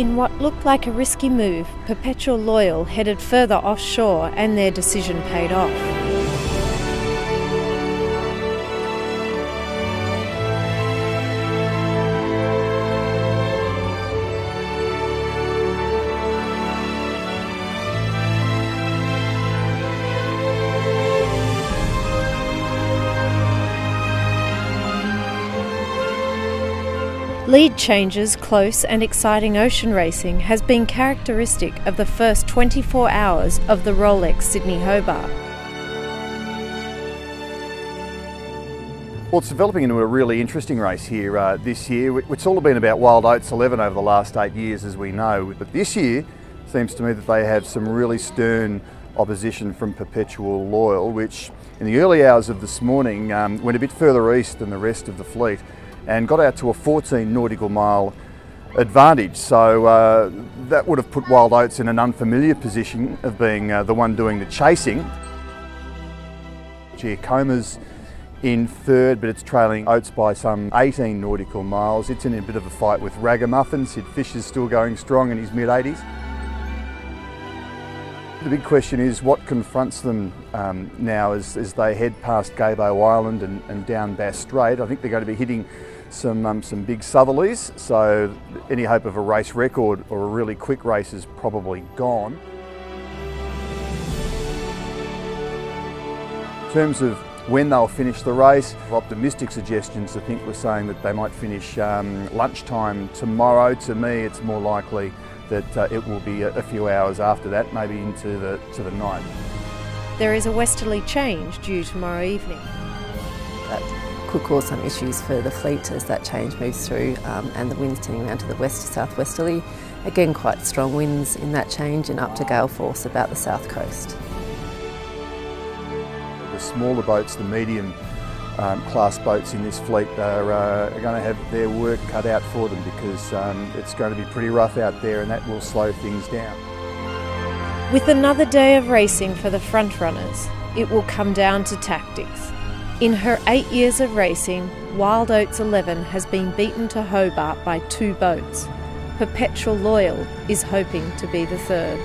In what looked like a risky move, Perpetual Loyal headed further offshore and their decision paid off. Lead changes, close and exciting ocean racing has been characteristic of the first 24 hours of the Rolex Sydney Hobart. Well, it's developing into a really interesting race here this year. It's all been about Wild Oats 11 over the last 8 years, as we know. But this year, seems to me that they have some really stern opposition from Perpetual Loyal, which in the early hours of this morning went a bit further east than the rest of the fleet and got out to a 14 nautical mile advantage. So that would have put Wild Oats in an unfamiliar position of being the one doing the chasing. Giacoma's in third, but it's trailing Oats by some 18 nautical miles. It's in a bit of a fight with Ragamuffin. Sid Fisher's still going strong in his mid-80s. The big question is what confronts them now as they head past Gabo Island and down Bass Strait. I think they're going to be hitting some big southerlies, so any hope of a race record or a really quick race is probably gone. In terms of when they'll finish the race, optimistic suggestions I think were saying that they might finish lunchtime tomorrow. To me, it's more likely that it will be a few hours after that, maybe into the night. There is a westerly change due tomorrow evening. That could cause some issues for the fleet as that change moves through and the wind's turning around to the west to southwesterly. Again, quite strong winds in that change and up to gale force about the south coast. The smaller boats, the medium class boats in this fleet are going to have their work cut out for them because it's going to be pretty rough out there and that will slow things down. With another day of racing for the frontrunners, it will come down to tactics. In her 8 years of racing, Wild Oats 11 has been beaten to Hobart by 2 boats. Perpetual Loyal is hoping to be the third.